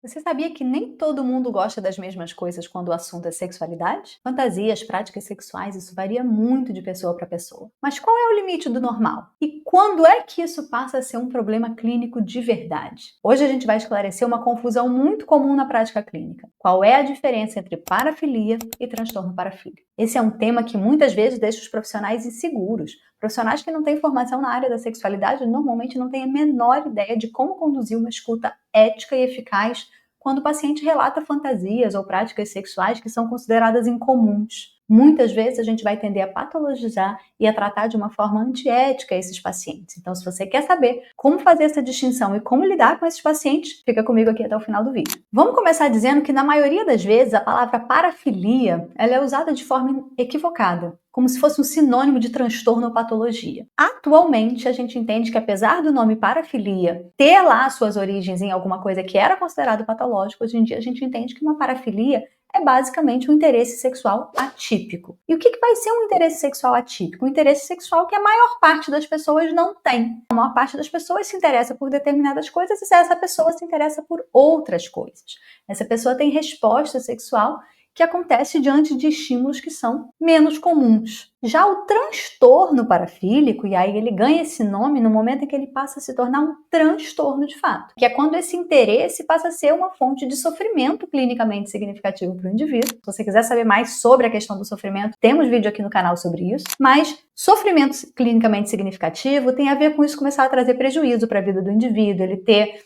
Você sabia que nem todo mundo gosta das mesmas coisas quando o assunto é sexualidade? Fantasias, práticas sexuais, isso varia muito de pessoa para pessoa. Mas qual é o limite do normal? E quando é que isso passa a ser um problema clínico de verdade? Hoje a gente vai esclarecer uma confusão muito comum na prática clínica. Qual é a diferença entre parafilia e transtorno parafílico? Esse é um tema que muitas vezes deixa os profissionais inseguros. Profissionais que não têm formação na área da sexualidade normalmente não têm a menor ideia de como conduzir uma escuta ética e eficaz quando o paciente relata fantasias ou práticas sexuais que são consideradas incomuns. Muitas vezes a gente vai tender a patologizar e a tratar de uma forma antiética esses pacientes. Então, se você quer saber como fazer essa distinção e como lidar com esses pacientes, fica comigo aqui até o final do vídeo. Vamos começar dizendo que, na maioria das vezes, a palavra parafilia ela é usada de forma equivocada, como se fosse um sinônimo de transtorno ou patologia. Atualmente, a gente entende que, apesar do nome parafilia ter lá suas origens em alguma coisa que era considerado patológico, hoje em dia a gente entende que uma parafilia é basicamente um interesse sexual atípico. E o que vai ser um interesse sexual atípico? Um interesse sexual que a maior parte das pessoas não tem. A maior parte das pessoas se interessa por determinadas coisas e essa pessoa se interessa por outras coisas. Essa pessoa tem resposta sexual que acontece diante de estímulos que são menos comuns. Já o transtorno parafílico, e aí ele ganha esse nome no momento em que ele passa a se tornar um transtorno de fato, que é quando esse interesse passa a ser uma fonte de sofrimento clinicamente significativo para o indivíduo. Se você quiser saber mais sobre a questão do sofrimento, temos vídeo aqui no canal sobre isso, mas sofrimento clinicamente significativo tem a ver com isso começar a trazer prejuízo para a vida do indivíduo, ele ter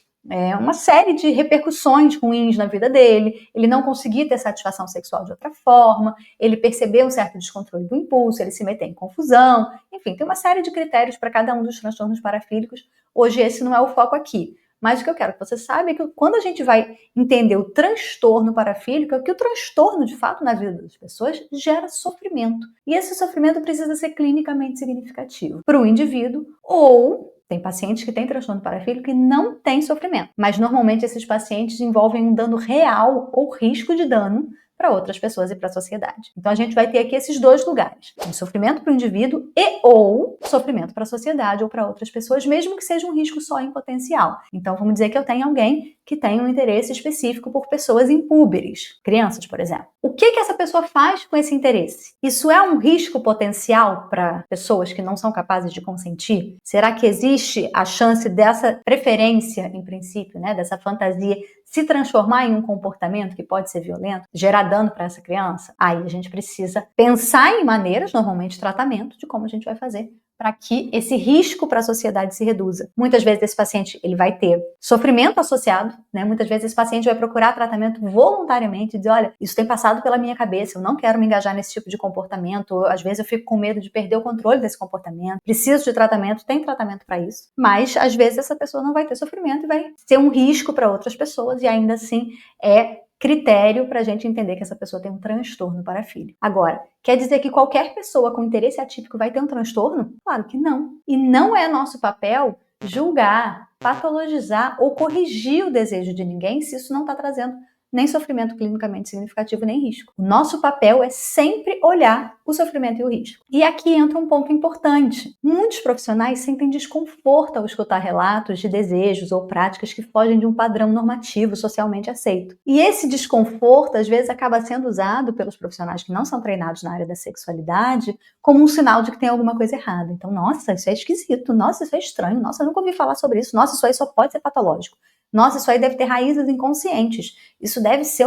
uma série de repercussões ruins na vida dele, ele não conseguir ter satisfação sexual de outra forma, ele perceber um certo descontrole do impulso, ele se meter em confusão, enfim, tem uma série de critérios para cada um dos transtornos parafílicos. Hoje esse não é o foco aqui, mas o que eu quero que você saiba é que quando a gente vai entender o transtorno parafílico, é que o transtorno, de fato, na vida das pessoas gera sofrimento, e esse sofrimento precisa ser clinicamente significativo para o indivíduo ou tem pacientes que têm transtorno parafílico e não têm sofrimento, mas normalmente esses pacientes envolvem um dano real ou risco de dano para outras pessoas e para a sociedade. Então a gente vai ter aqui esses dois lugares, um sofrimento para o indivíduo e ou sofrimento para a sociedade ou para outras pessoas, mesmo que seja um risco só em potencial. Então vamos dizer que eu tenho alguém que tem um interesse específico por pessoas impúberes, crianças, por exemplo. O que essa pessoa faz com esse interesse? Isso é um risco potencial para pessoas que não são capazes de consentir? Será que existe a chance dessa preferência, em princípio, dessa fantasia, se transformar em um comportamento que pode ser violento, gerar dano para essa criança? Aí a gente precisa pensar em maneiras, normalmente tratamento, de como a gente vai fazer para que esse risco para a sociedade se reduza. Muitas vezes esse paciente ele vai ter sofrimento associado, muitas vezes esse paciente vai procurar tratamento voluntariamente e dizer, olha, isso tem passado pela minha cabeça, eu não quero me engajar nesse tipo de comportamento, às vezes eu fico com medo de perder o controle desse comportamento, preciso de tratamento, tem tratamento para isso, mas às vezes essa pessoa não vai ter sofrimento e vai ser um risco para outras pessoas e ainda assim é critério para a gente entender que essa pessoa tem um transtorno parafílico. Agora, quer dizer que qualquer pessoa com interesse atípico vai ter um transtorno? Claro que não. E não é nosso papel julgar, patologizar ou corrigir o desejo de ninguém se isso não está trazendo nem sofrimento clinicamente significativo, nem risco. O nosso papel é sempre olhar o sofrimento e o risco. E aqui entra um ponto importante. Muitos profissionais sentem desconforto ao escutar relatos de desejos ou práticas que fogem de um padrão normativo socialmente aceito. E esse desconforto, às vezes, acaba sendo usado pelos profissionais que não são treinados na área da sexualidade como um sinal de que tem alguma coisa errada. Então, nossa, isso é esquisito, nossa, isso é estranho, nossa, eu nunca ouvi falar sobre isso, nossa, isso aí só pode ser patológico. Nossa, isso aí deve ter raízes inconscientes. Isso deve ser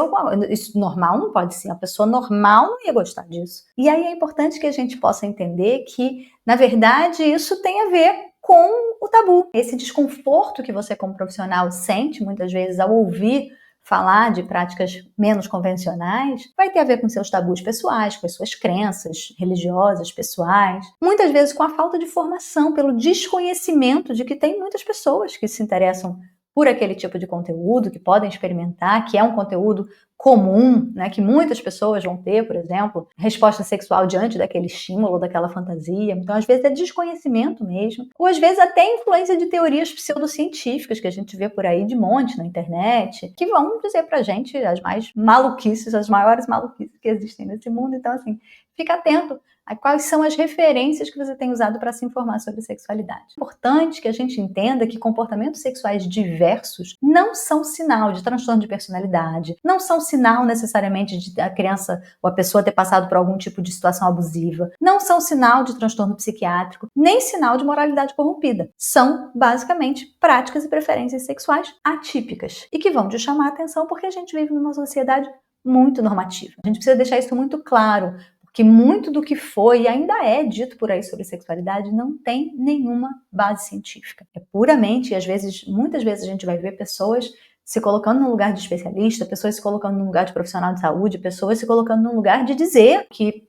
isso normal não pode ser. A pessoa normal não ia gostar disso. E aí é importante que a gente possa entender que, na verdade, isso tem a ver com o tabu. Esse desconforto que você, como profissional, sente muitas vezes ao ouvir falar de práticas menos convencionais, vai ter a ver com seus tabus pessoais, com as suas crenças religiosas, pessoais. Muitas vezes com a falta de formação, pelo desconhecimento de que tem muitas pessoas que se interessam por aquele tipo de conteúdo, que podem experimentar, que é um conteúdo comum, né, que muitas pessoas vão ter, por exemplo, resposta sexual diante daquele estímulo, daquela fantasia. Então, às vezes é desconhecimento mesmo, ou às vezes até influência de teorias pseudocientíficas que a gente vê por aí de monte na internet, que vão dizer pra gente as mais maluquices, as maiores maluquices que existem nesse mundo. Então, assim, fica atento a quais são as referências que você tem usado para se informar sobre sexualidade. É importante que a gente entenda que comportamentos sexuais diversos não são sinal de transtorno de personalidade, não são sinal necessariamente de a criança ou a pessoa ter passado por algum tipo de situação abusiva, não são sinal de transtorno psiquiátrico, nem sinal de moralidade corrompida. São, basicamente, práticas e preferências sexuais atípicas e que vão te chamar a atenção porque a gente vive numa sociedade muito normativa. A gente precisa deixar isso muito claro, que muito do que foi e ainda é dito por aí sobre sexualidade não tem nenhuma base científica. É puramente, e às vezes, muitas vezes a gente vai ver pessoas se colocando no lugar de especialista, pessoas se colocando no lugar de profissional de saúde, pessoas se colocando no lugar de dizer que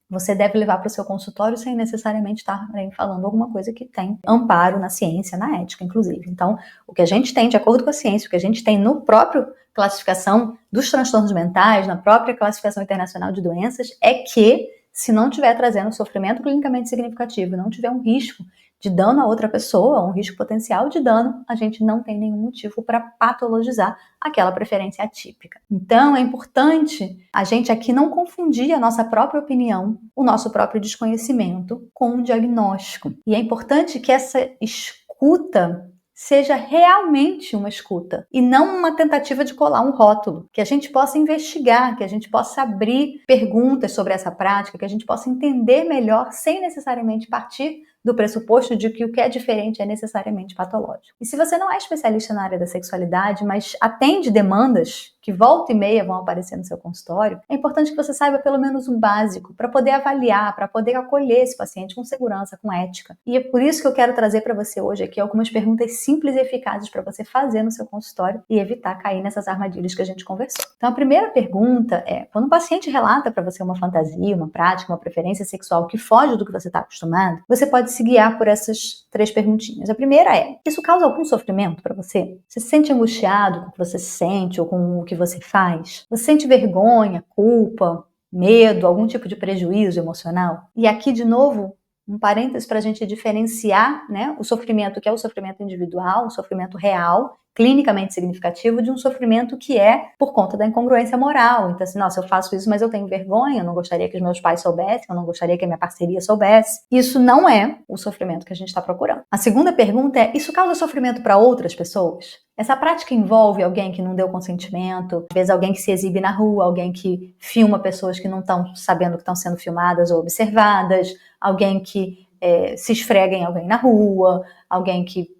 você deve levar para o seu consultório sem necessariamente estar falando alguma coisa que tem amparo na ciência, na ética, inclusive. Então, o que a gente tem, de acordo com a ciência, o que a gente tem no próprio classificação dos transtornos mentais, na própria classificação internacional de doenças, é que, se não estiver trazendo sofrimento clinicamente significativo, não tiver um risco de dano a outra pessoa, um risco potencial de dano, a gente não tem nenhum motivo para patologizar aquela preferência atípica. Então, é importante a gente aqui não confundir a nossa própria opinião, o nosso próprio desconhecimento com um diagnóstico. E é importante que essa escuta seja realmente uma escuta e não uma tentativa de colar um rótulo, que a gente possa investigar, que a gente possa abrir perguntas sobre essa prática, que a gente possa entender melhor sem necessariamente partir do pressuposto de que o que é diferente é necessariamente patológico. E se você não é especialista na área da sexualidade, mas atende demandas que volta e meia vão aparecer no seu consultório, é importante que você saiba pelo menos um básico para poder avaliar, para poder acolher esse paciente com segurança, com ética. E é por isso que eu quero trazer para você hoje aqui algumas perguntas simples e eficazes para você fazer no seu consultório e evitar cair nessas armadilhas que a gente conversou. Então, a primeira pergunta é, quando um paciente relata para você uma fantasia, uma prática, uma preferência sexual que foge do que você está acostumado, você pode se guiar por essas 3 perguntinhas. A primeira é, isso causa algum sofrimento para você? Você se sente angustiado com o que você sente ou com o que você faz? Você sente vergonha, culpa, medo, algum tipo de prejuízo emocional? E aqui, de novo, um parênteses para a gente diferenciar, né, o sofrimento que é o sofrimento individual, o sofrimento real, clinicamente significativo, de um sofrimento que é por conta da incongruência moral. Então, assim, nossa, eu faço isso, mas eu tenho vergonha, eu não gostaria que os meus pais soubessem, eu não gostaria que a minha parceria soubesse. Isso não é o sofrimento que a gente está procurando. A segunda pergunta é, isso causa sofrimento para outras pessoas? Essa prática envolve alguém que não deu consentimento, às vezes alguém que se exibe na rua, alguém que filma pessoas que não estão sabendo que estão sendo filmadas ou observadas, alguém que se esfrega em alguém na rua, alguém que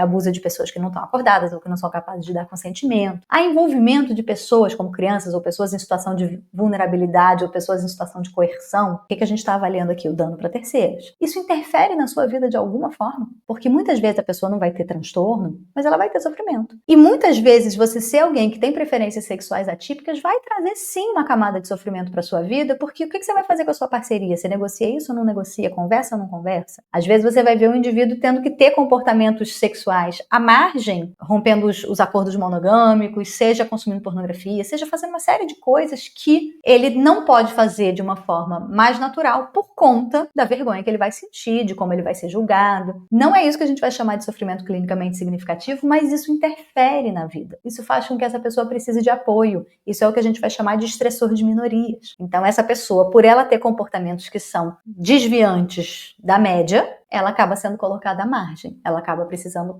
abusa de pessoas que não estão acordadas ou que não são capazes de dar consentimento. Há envolvimento de pessoas como crianças ou pessoas em situação de vulnerabilidade ou pessoas em situação de coerção. O que a gente está avaliando aqui? O dano para terceiros. Isso interfere na sua vida de alguma forma? Porque muitas vezes a pessoa não vai ter transtorno, mas ela vai ter sofrimento. E muitas vezes você ser alguém que tem preferências sexuais atípicas vai trazer sim uma camada de sofrimento para sua vida, porque o que você vai fazer com a sua parceria? Você negocia isso ou não negocia? Conversa ou não conversa? Às vezes você vai ver um indivíduo tendo que ter comportamentos sexuais à margem, rompendo os acordos monogâmicos, seja consumindo pornografia, seja fazendo uma série de coisas que ele não pode fazer de uma forma mais natural por conta da vergonha que ele vai sentir, de como ele vai ser julgado. Não é isso que a gente vai chamar de sofrimento clinicamente significativo, mas isso interfere na vida. Isso faz com que essa pessoa precise de apoio. Isso é o que a gente vai chamar de estressor de minorias. Então, essa pessoa, por ela ter comportamentos que são desviantes da média, ela acaba sendo colocada à margem. Ela acaba precisando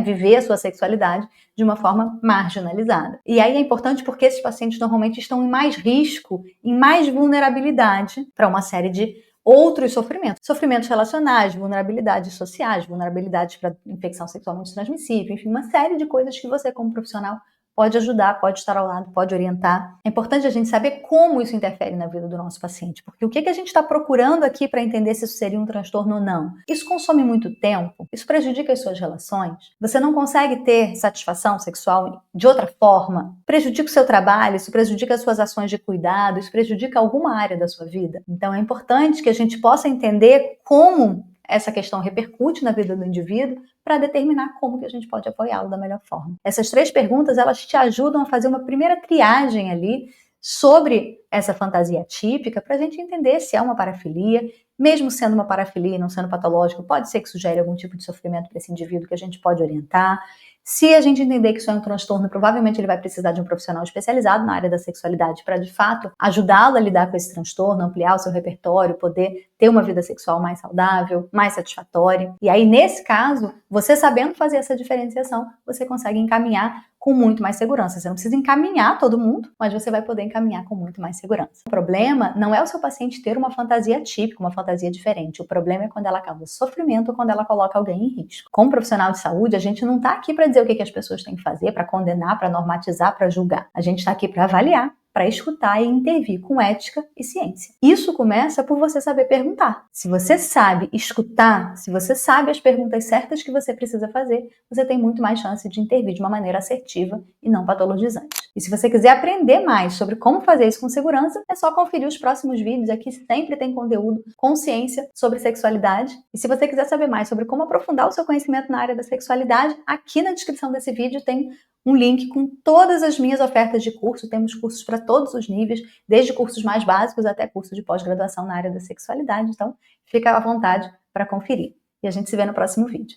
viver a sua sexualidade de uma forma marginalizada. E aí é importante porque esses pacientes normalmente estão em mais risco, em mais vulnerabilidade para uma série de outros sofrimentos. Sofrimentos relacionais, vulnerabilidades sociais, vulnerabilidades para infecção sexualmente transmissível, enfim, uma série de coisas que você, como profissional, pode ajudar, pode estar ao lado, pode orientar. É importante a gente saber como isso interfere na vida do nosso paciente, porque o que a gente está procurando aqui para entender se isso seria um transtorno ou não? Isso consome muito tempo, isso prejudica as suas relações, você não consegue ter satisfação sexual de outra forma, prejudica o seu trabalho, isso prejudica as suas ações de cuidado, isso prejudica alguma área da sua vida. Então é importante que a gente possa entender como essa questão repercute na vida do indivíduo, para determinar como que a gente pode apoiá-lo da melhor forma. Essas 3 perguntas, elas te ajudam a fazer uma primeira triagem ali sobre essa fantasia típica para a gente entender se é uma parafilia. Mesmo sendo uma parafilia e não sendo patológico, pode ser que sugere algum tipo de sofrimento para esse indivíduo que a gente pode orientar. Se a gente entender que isso é um transtorno, provavelmente ele vai precisar de um profissional especializado na área da sexualidade para, de fato, ajudá-lo a lidar com esse transtorno, ampliar o seu repertório, poder ter uma vida sexual mais saudável, mais satisfatória. E aí, nesse caso, você sabendo fazer essa diferenciação, você consegue encaminhar com muito mais segurança. Você não precisa encaminhar todo mundo, mas você vai poder encaminhar com muito mais segurança. O problema não é o seu paciente ter uma fantasia típica, uma fantasia diferente. O problema é quando ela causa sofrimento ou quando ela coloca alguém em risco. Como profissional de saúde, a gente não está aqui para dizer o que as pessoas têm que fazer, para condenar, para normatizar, para julgar. A gente está aqui para avaliar, para escutar e intervir com ética e ciência. Isso começa por você saber perguntar. Se você sabe escutar, se você sabe as perguntas certas que você precisa fazer, você tem muito mais chance de intervir de uma maneira assertiva e não patologizante. E se você quiser aprender mais sobre como fazer isso com segurança, é só conferir os próximos vídeos. Aqui sempre tem conteúdo com ciência sobre sexualidade. E se você quiser saber mais sobre como aprofundar o seu conhecimento na área da sexualidade, aqui na descrição desse vídeo tem um link com todas as minhas ofertas de curso. Temos cursos para todos os níveis, desde cursos mais básicos até curso de pós-graduação na área da sexualidade. Então, fica à vontade para conferir. E a gente se vê no próximo vídeo.